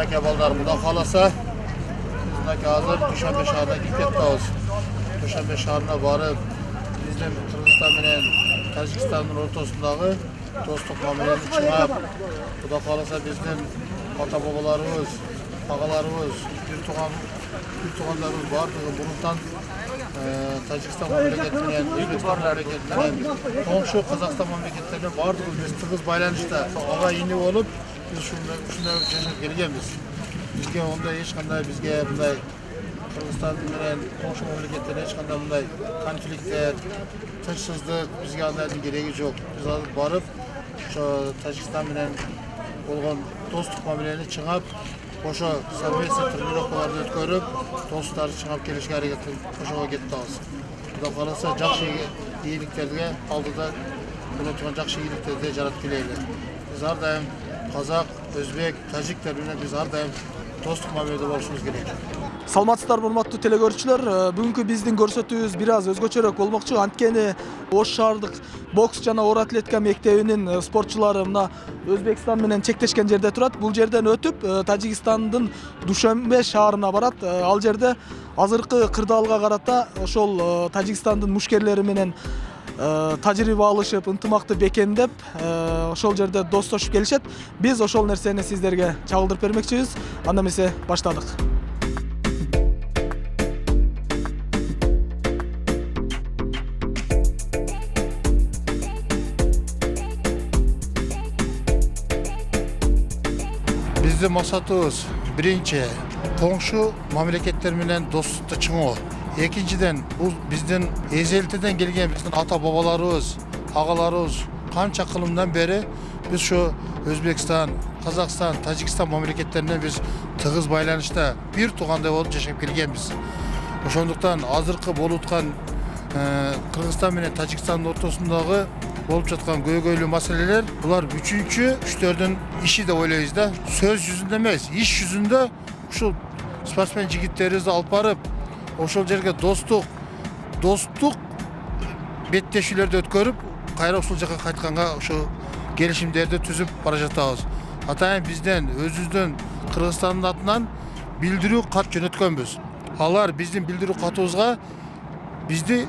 Mineke ballar Xudo kalasa bizdeki hazır Dushanbe shahrida ketamiz. Dushanbe shahrına barib bizning Qirg'iziston bilan Tojikistonning o'rtasidagi do'stlik muomalani chingab, Xudo kalasa bizning ota-bobolarimiz, ağalarımız, bir tuğanlarımız vardı. Bundan Tacikistan memleketinden, Özbekistan memleketinden, komşu Kazakistan memleketlerinden vardı. Biz tığız baylanışta ağa yeni olup biz şunda yaşayıp geleceğiz. Bizge onda hiç kanday bizge bunday Kırgızistan bilen komşu memleketlerine hiç kanday bunday konfliktler, tınçsızlık bizge anlayın gereği yok. Biz alıp barıp şu Tacikistan bilen olgan dostluk muamelelerini çıngap, koşa serbest trenirovkalarda ötkörüp, dostları çıngap kelişke hareketi koşağa gitti alsın. Xudo kalasa жақсы iyiliklerge aldıda bunu tutan жақсы iyiliklerде жарат келейли. Biz her daim Kazak, Özbek, Tajikler bilen biz her daim dostluk muamelede oluşumuz gerek. Саламатсыздарбы урматтуу телекөрүүчүлөр, бүгүнкү биздин көрсөтүүбүз бир аз өзгөчөрөөк болмокчу. Анткени Ош шаардык бокс жана оор атлетика мектебинин спортчулары мына Өзбекстан менен чектешкен жерде турат. Бул жерден өтүп Тажикстандын Душанбе шаарына барат. Ал жерде азыркы кырдаалга карата ошол Тажикстандын мушкерлери менен тажрыйба алышып, ынтымакты бекемдеп, ошол жерде достошуп келишет. Биз ошол нерсени сиздерге чагылдырып бермекчибиз. Анда эмесе баштадык. Bizim maksatımız birinci, komşu memleketler bilen dostlukta çıngoo. Ekinciden, bu bizden ezelteden gelgen bizden ata babalarımız, ağalarımız kança kılımdan beri biz şu Özbekistan, Kazakistan, Tacikistan memleketlerinden biz tığız baylanışta bir tuğanda olup yaşayıp gelgenmiz. Oşonduktan azırkı bolutkan Kırgızistan bilen Tacikistan'ın ortasındagı olup жатқан көйгөйлүү маселелер, булар үчүнчү күчтөрдүн иши деп ойлойбуз да. Сөз жүзүндө эмес, иш жүзүндө ушул спортсмен жигиттерибизди алып барып, ошол жерге достук беттешүүлөрдү өткөрүп, кайра ушул жака кайтканга ошо келишимдерди түзүп бара жатабыз. Атайын бизден өзүбүздүн Кыргызстандын атынан билдирүү кат жөнөткөнбүз. Алар биздин билдирүү катыбызга бизди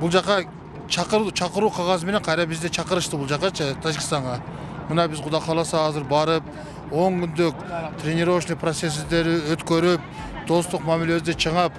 бул жака чакыруу кагазы менен кайра бизди чакырышты бул жака Тажикстанга. Мына биз Кудай кааласа азыр барып 10 күндүк тренировочный процесстерди өткөрүп, достук мамилебизди чыңап,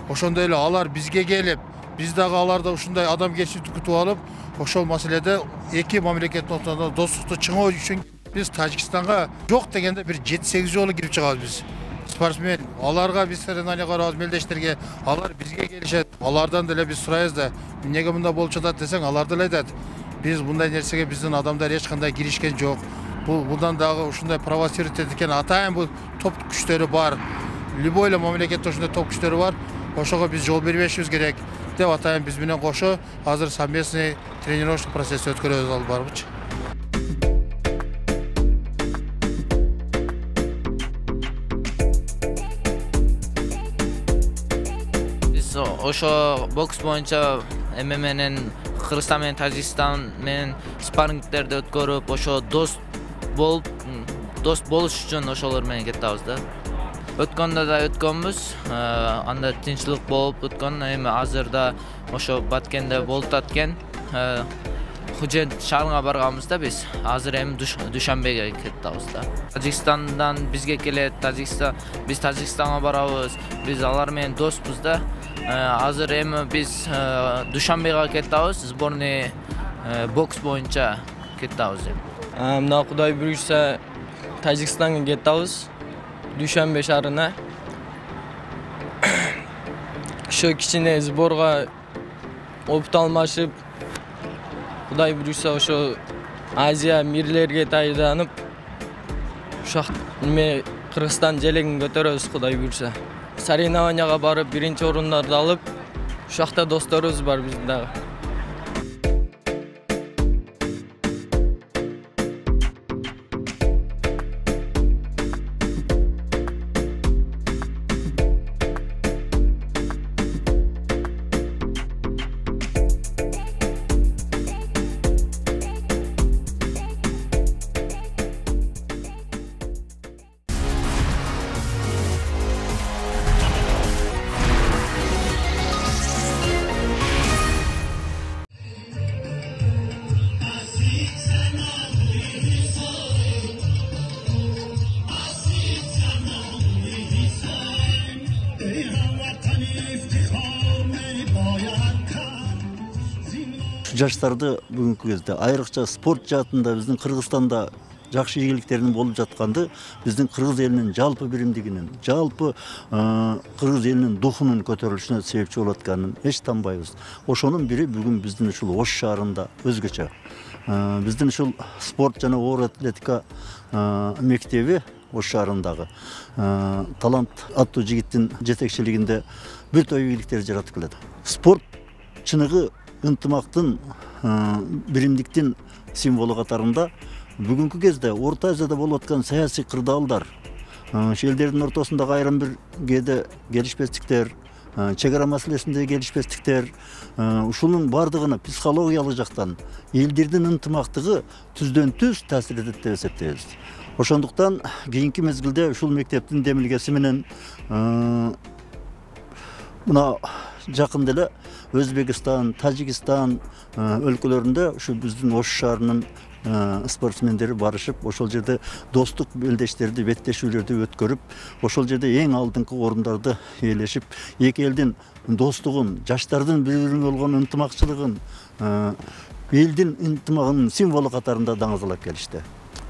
ошондой эле алар бизге келип, биз дагы аларда ушундай адамгерчиликти күтүп алып, ошол маселеде эки мамлекеттин ортосунда достукту чыңоо үчүн биз Тажикстанга жок дегенде бир 7-8 жолу кирип чыгабыз биз. Спортсмен, аларга биз соревнования карабыз, мелдештерге, алар бизге келишет. Алардан деле биз сурайбыз да, эмнеге мында болуп жатат десең, алар деле айтат. Биз мындай нерсеге биздин адамдар эч кандай киришкен жок. Будан дагы ушундай провоцировать эткен атайын бул топ күчтөрү бар. Любой эле мамлекетте ушундай топ күчтөрү бар. Ошого биз жол бербешибиз керек деп атайын биз менен кошо азыр совместный тренировочный процесс өткөрөбүз алып барбычы. Ошо бокс боюнча ММАнын Кыргызстан менен Тажикстан менен спаррингдерди өткөрүп, ошо дост болуш үчүн ошолор менен кетебиз да. Өткөндө да өткөнбүз, анда тынччылык болуп өткөн, эми азырда ошо Баткенде болуп аткен. Хужент шаарына барганбыз да биз. Азыр эми Душанбеге кетебиз да. Тажикстандан бизге келет, биз Тажикстанга барабыз. Биз алар менен доспуз да. Азыр эми биз Душанбеге кетебиз, сборный бокс боюнча кетебиз. Мына Кудай буйрса Тажикстанга кетебиз, Душанбе шаарына. Ошо кичине сборга опыт алмашып, Кудай буйрса ошо Азия мирлерге даярданып, ошо эме Кыргызстан желегин көтөрөбүз Кудай буйрса. Соревнованияга барып, биринчи орундарды алып, ошакта досторубуз бар биздин дагы. жаштарды бүгүнкү кезде айрыкча спорт жаатында биздин Кыргызстанда жакшы ийгиликтердин болуп жатканды биздин кыргыз элинин жалпы биримдигинин, жалпы кыргыз элинин духунун көтөрүлүшүнө себепчи болуп атканын эч танбайбыз. Ошонун бири бүгүн биздин ушул Ош шаарында өзгөчө. Биздин ушул спорт жана оор атлетика мектеби Ош шаарындагы талант аттуу жигиттин жетекчилигинде бир топ ийгиликтер жаратып келет. Спорт чыныгы ынтымактын, биримдиктин символу катарында бүгүнкү кезде Орто Азияда болуп аткан саясий кырдаалдар, элдердин ортосундагы айрым бир кээде келишпестиктер, чек ара маселесинде келишпестиктер, ушунун бардыгына психологиялык жактан элдердин ынтымактыгы түздөн түз таасир этет деп эсептейбиз. Ошондуктан кийинки мезгилде ушул мектептин демилгеси менен мына жакында эле Өзбекстан, Тажикстан өлкөлөрүндө ушу биздин Ош шаарынын спортсмендери барышып, ошол жерде достук белдештерди, беттешүүлөрдү өткөрүп, ошол жерде эң алдыңкы орундарды ээлешип, эки элдин достугун, жаштардын бири-бирине болгон ынтымакчылыгын, элдин ынтымагынын символу катарында даңазалап келишти.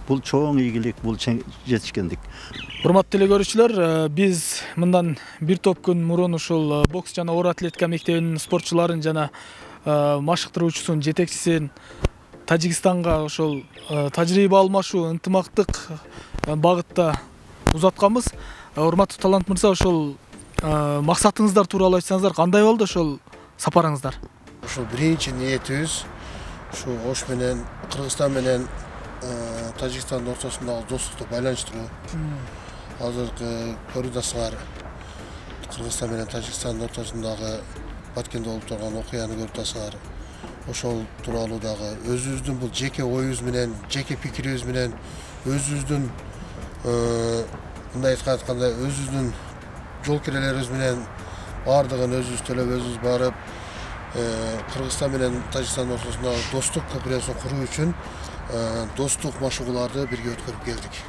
Бул чоң ийгилик, бул жетишкендик. Урматтуу теле көрүүчүлөр, биз мындан бир топ күн мурун ушул бокс жана оор атлетика мектебинин спортчуларын жана машыктыруучусун, жетекчисин Тажикстанга ошол тажрыйба алмашуу, ынтымактык багытта узатканбыз. Урматтуу талант мырза, ошол максатыңыздар тууралуу айтсаңыздар, кандай болду ошол сапарыңыздар? Ошол биринчи ниетибиз ушу Ош менен Кыргызстан менен Тажикстандын ортосундагы достукту байланыштыруу. Азыркы көрүп атасыңар, Кыргызстан менен Тажикстандын ортосундагы Баткенде болуп турган окуяны көрүп атасыңар. Ошол тууралуу дагы өзүбүздүн бул жеке оюбуз менен, жеке пикирибиз менен, өзүбүздүн мындай айтканда өзүбүздүн жол кирелерибиз менен бардыгын өзүбүз төлөп, өзүбүз барып, Кыргызстан менен Тажикстандын ортосундагы достук көпүрөсүн куруу үчүн достук машыгууларды бирге өткөрүп келдик.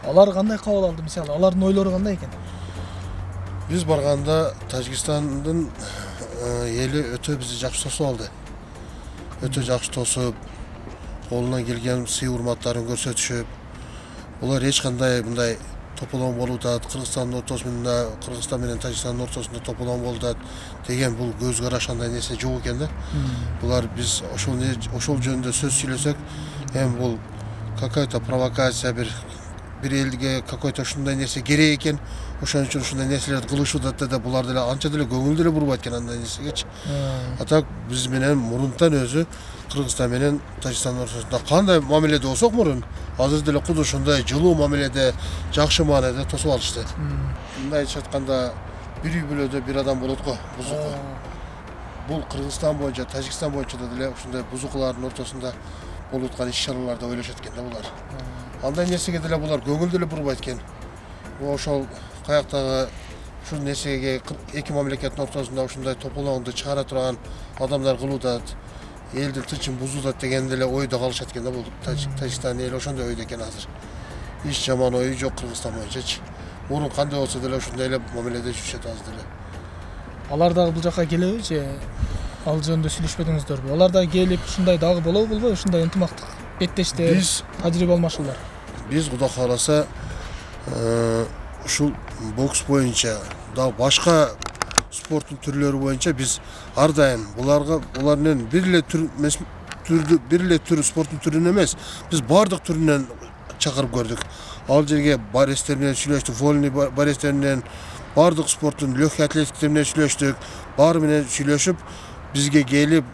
Алар кандай кабыл алды? Мисалы, алардын ойлору кандай экен? Биз барганда Тажикстандын эли өтө бизди жакшы тосуп алды. Өтө жакшы тосуп, колунан келген сый урматтарын көрсөтүшүп, булар эч кандай мындай тополоң болуп атат, Кыргызстандын ортосунда, Кыргызстан менен Тажикстандын ортосунда тополоң болуп атат деген бул көз караш андай нерсе жок экен да. Булар биз ошол жөнүндө сөз сүйлөсөк, эми бул какая-то провокация, бир элге какой-то ушундай нерсе керек экен, ошон үчүн ушундай нерселерди кылышып атат да, булар деле анча деле көңүл деле бурбайт экен андай нерсегечи. А так биз менен мурунтан өзү Кыргызстан менен Тажикстандын ортосунда кандай мамиледе болсок мурун, азыр деле куду ушундай жылуу мамиледе, жакшы мааниде тосуп алышты. Мындай айтып атканда, бир үй бүлөдө бир адам болот го, бузуку. Бул Кыргызстан боюнча, Тажикстан боюнча да деле ушундай бузукулардын ортосунда болуп аткан иш-чараларды ойлошот экен да булар. Андай нерсеге деле булар көңүл деле бурбайт экен. Ошол каяктагы ушул нерсеге эки мамлекеттин ортосунда ушундай тополоңду чыгара турган адамдар кылып атат, элдин тынчын бузуп атат деген деле ойдо калышат экен да, бул Тажикстан эли ошондой ойдо экен азыр. Эч жаман ою жок Кыргызстан боюнчачы. Мурун кандай болсо деле ошондой эле мамиледе жүрүшөт азыр деле. Алар дагы бул жака келеби же ал жөнүндө сүйлөшпөдүңүздөрбү? Алар дагы келип ушундай дагы болобу, болбойбу? Ушундай ынтымактык беттештер, тажрыйба алмашуулар. Биз Кудай кааласа ушул бокс боюнча дагы башка спорттун түрлөрү боюнча биз ар дайым булар менен бир эле түр спорттун түрүн эмес, биз бардык түрүнөн чакырып көрдүк. Ал жерге баристер менен сүйлөштүк, вольный баристер менен, бардык спорттун легкий атлетиктер менен сүйлөштүк. Баары менен сүйлөшүп, бизге келип,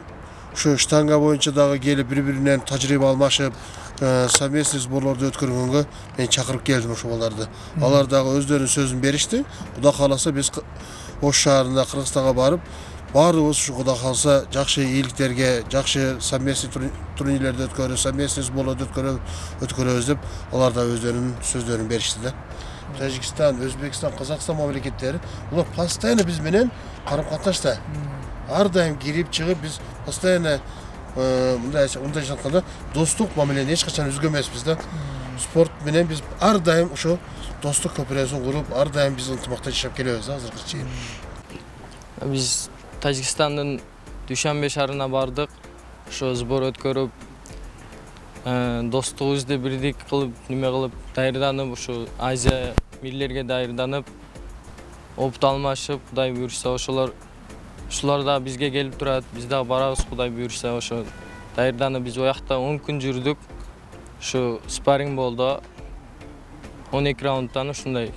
ушу штанга боюнча дагы келип бири-биринен тажрыйба алмашып, совместный сборлорду өткөргөнгө мен чакырып келдим ошоларды. Алар дагы өздөрүнүн сөзүн беришти. Кудай кааласа биз Ош шаарына, Кыргызстанга барып, баарыбыз ушу Кудай кааласа жакшы ийгиликтерге, жакшы совместный турнирлерди өткөрүп, совместный сборлорду өткөрөбүз деп алар да өздөрүнүн сөздөрүн беришти да. Тажикстан, Өзбекстан, Казакстан мамлекеттери булар постоянно биз менен карым катнашта. Ар дайым кирип чыгып, биз постоянно мындай айтканда достук мамилени эч качан үзгөнбүз да. Спорт менен биз ар дайым ошо достук көпүрөсүн куруп, ар дайым биз ынтымакта жашап келебиз азыркы чейин. Биз Тажикстандын Дүйшөнбе шаарына бардык. ошо сбор өткөрүп, достугубузду бирдик кылып, неме кылып, даярданып, ошо Азия мирлерге даярданып, опыт алмашып, Кудай буйрса, ошолор да бизге келип турат, биз дагы барабыз, Кудай буйрса, ошо даярданып биз оякта 10 күн жүрдүк. Ошо спарринг болду. 12 раундтан ушундай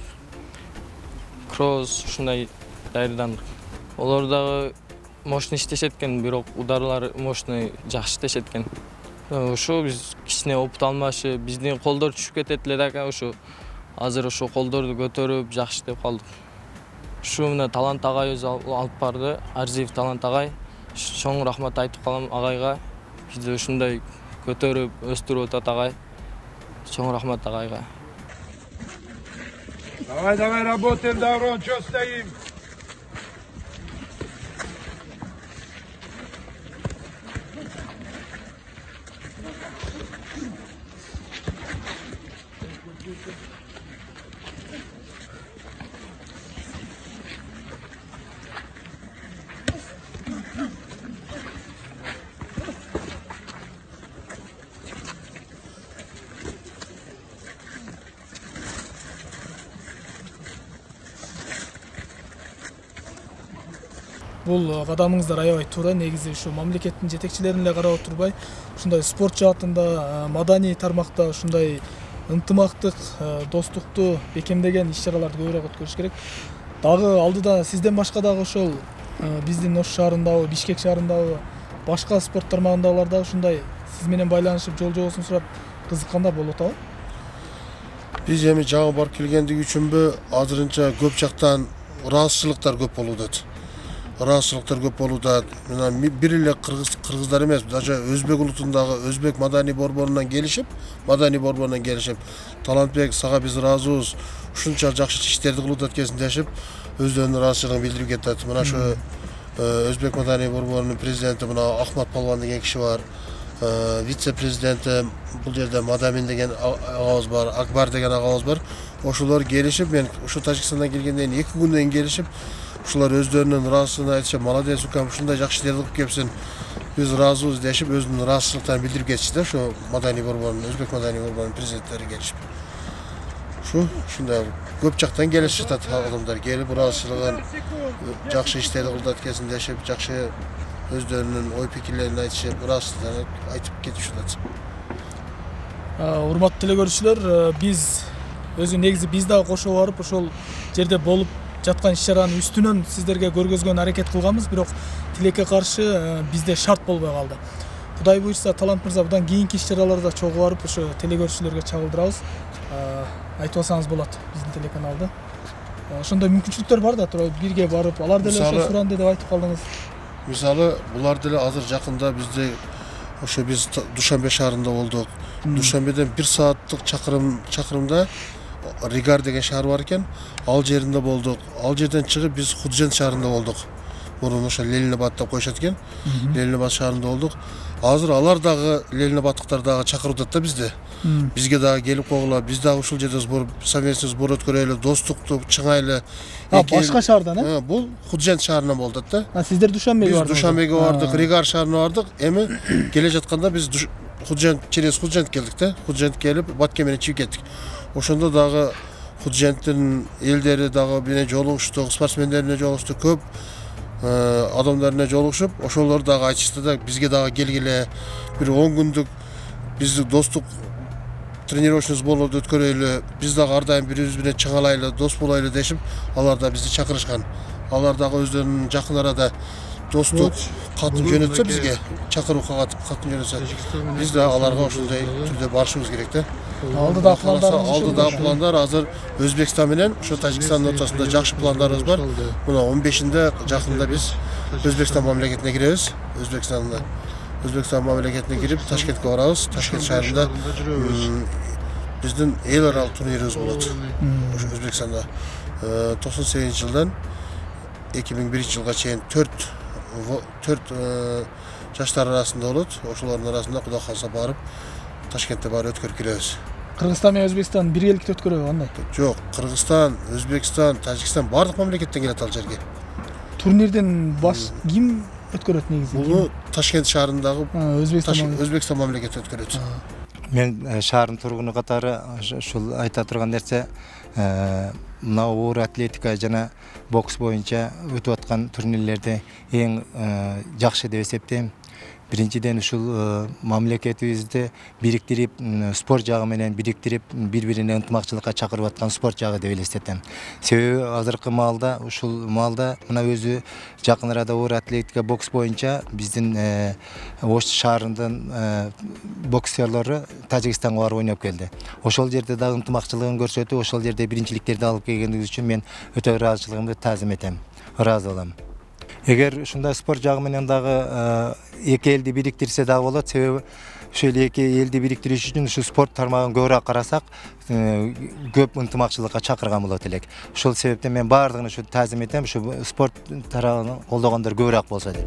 кросс ушундай даярдандык. Олар дагы мощный иштешет экен, бирок ударлары мощный жакшы иштешет экен. Ошо биз кичине опыт алмашып, биздин колдор түшүп кетет эле да, ошо азыр ошо колдорду көтөрүп жакшы иштеп калдык. Ушу мына Талант агай өзү алып барды, Арзиев Талант агай. Чоң рахмат айтып калам агайга. Бизди ушундай көтөрүп, өстүрүп атат агай. Чоң рахмат агайга. Давай, работаем, Даврон, чё стоим? Бул кадамыңыздар аябай туура. Негизи ушу мамлекеттин жетекчилерин эле карап отурбай, ушундай спорт жаатында, маданий тармакта ушундай ынтымактык, достукту бекемдеген иш-чараларды көбүрөөк өткөрүш керек. Дагы алдыда сизден башка дагы ошол биздин Ош шаарындагы, Бишкек шаарындагы башка спорт тармагындагылар да ушундай сиз менен байланышып, жол жобосун сурап кызыккандар болуп атабы? Биз эми жаңы барып келгендиги үчүнбү азырынча көп жактан ыраазычылыктар көп болууда. Ыраазычылыктар көп болууда. Мына бир эле кыргыздар эмес, даже өзбек улутундагы өзбек маданий борборунан келишип, Талантбек сага биз ыраазыбыз, ушунча жакшы иштерди кылып аткансың дешип, өздөрүнүн ыраазычылыгын билдирип кетет. Мына ошо өзбек маданий борборунун президенти мына Ахмат Палван деген киши бар. Вице-президенти бул жерде Мадамин деген агабыз бар, Акбар деген агабыз бар. Ошолор келишип, мен ушу Тажикстандан келгенден 2 күндөн кийин келишип, ушулар өздөрүнүн ыраазычылыгын айтышып, молодец укам, ушундай жакшы иштерди кылып келипсиң, биз ыраазыбыз дешип, өзүнүн ыраазычылыктарын билдирип кетишти да, ошо маданий борборунун, өзбек маданий борборунун президенттери келишип. Ушундай көп жактан келишип атат адамдар, келип ыраазычылыгын жакшы иштерди кылып аткансың дешип, жакшы өздөрүнүн ой пикирлерин айтышып, ыраазычылыктарын айтып кетишип атат. Урматтуу телекөрүүчүлөр, биз өзү негизи биз дагы кошо барып ошол жерде болуп жаткан иш-чаранын үстүнөн сиздерге көргөзгөн аракет кылганбыз, бирок тилекке каршы бизде шарт болбой калды. Кудай буйрса, Талант мырза будан кийинки иш-чараларда чогуу барып ошо телекөрүүчүлөргө чагылдырабыз. Айтып алсаңыз болот биздин телеканалды. Ошондой мүмкүнчүлүктөр бар да, туруп бирге барып, алар деле ошо суранды деп айтып калдыңыз. Мисалы, булар деле азыр жакында бизде ошо биз Душанбе шаарында болдук. Душанбеден 1 сааттык чакырымда Ригар деген шаар бар экен. Ал жеринде болдук. Ал жерден чыгып биз Худжент шаарында болдук. Мурун ошо Ленинабад деп коюшат экен. Ленинабад шаарында болдук. Азыр алар дагы Ленинабадтыктар дагы чакырып атат да бизди. Бизге дагы келип койгула, биз дагы ушул жерде совместный сбор өткөрөлү, достукту чыңайлы. Башка шаардан, Бул Худжент шаарынан болду да. Сиздер Душанбеге бардыңыз. Биз Душанбеге бардык, Ригар шаарына бардык. Эми келе жатканда биз через Худжент келдик да. Худжент келип, Батке менен чыгып кеттик. Ошондо дагы Худженттин элдери дагы менен жолугуштук, спортсмендерине жолугуштук, көп адамдарына жолугушуп, ошолор дагы айтышты да, бизге дагы келгиле, бир 10 күндүк бизди достук тренировочный сборлорду өткөрөлү, биз дагы ар дайым бири-бирибиз менен чыңалайлы, дос болойлу дешип, алар да бизди чакырышкан. Алар дагы өздөрүнүн жакын арада достук катын жөнөтсө бизге, чакыруу катын жөнөтсө, биз да аларга ошондой түрдө барышыбыз керек да. Алдыдагы пландар азыр Өзбекстан менен ошо Тажикстандын ортосунда жакшы пландарыбыз бар. Мына 15-нде жакында биз Өзбекстан мамлекетине киребиз. Өзбекстан мамлекетине кирип, Ташкентке барабыз. Ташкент шаарында биздин эл аралык турнирибиз болот. Ошо Өзбекстанда 98-жылдан 2001-жылга чейин 4 жаштар арасында болот. Ошолордун арасында Кудай калса барып Ташкентте бар өткөрүп киребиз. Кыргызстан менен Өзбекстан биргеликте өткөрөбү кандай? Жок, Кыргызстан, Өзбекстан, Тажикстан бардык мамлекеттен келет ал жерге. Турнирдин ким өткөрөт негизи? Bunu Taşkent şahrındагы Өзбекстан мамлекети өткөрөт. Мен шаардын тургуну катары ушул айта турган нерсе мына оор атлетика жана бокс боюнча өтүп аткан турнирлерде эң жакшы деп эсептейм. Биринчиден ушул мамлекетибизди бириктирип, спорт жагы менен бириктирип, бири-бирине ынтымакчылыкка чакырып аткан спорт жагы деп элестетем. Себеби азыркы маалда ушул маалда мына өзү жакын арада оор атлетика бокс боюнча биздин Ош шаарынын боксерлору Тажикстанга барып ойноп келди. Ошол жерде дагы ынтымакчылыгын көрсөтүп, ошол жерде биринчиликтерди алып келгендиги үчүн мен өтө ыраазычылыгымды таазим этем. Ыраазы болом. Эгер ушундай спорт жагы менен дагы эки элди бириктирсе дагы болот. Себеби ушул эки элди бириктириш үчүн ушу спорт тармагын көбүрөөк карасак, көп ынтымакчылыкка чакырган болот элек. Ошол себептен мен баардыгын ушу таазим этем, ушу спорт тарабын колдогондор көбүрөөк болсо деп.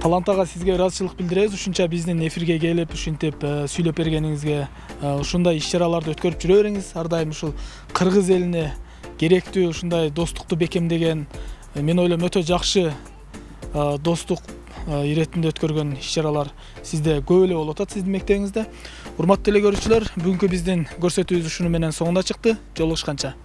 Талант ага, сизге ыраазычылык билдиребиз. Ушунча биздин эфирге келип, ушинтип сүйлөп бергениңизге, ушундай иш-чараларды өткөрүп жүрө бериңиз. Ар дайым ушул кыргыз элине керектүү ушундай достукту бекемдеген, мен ойлойм өтө жакшы достук иретинде өткөргөн иш-чаралар сизде көп эле болуп атат сиздин мектебиңизде. Урматтуу теле көрүүчүлөр, бүгүнкү биздин көрсөтүүбүз ушуну менен соңуна чыкты. Жолугушканча.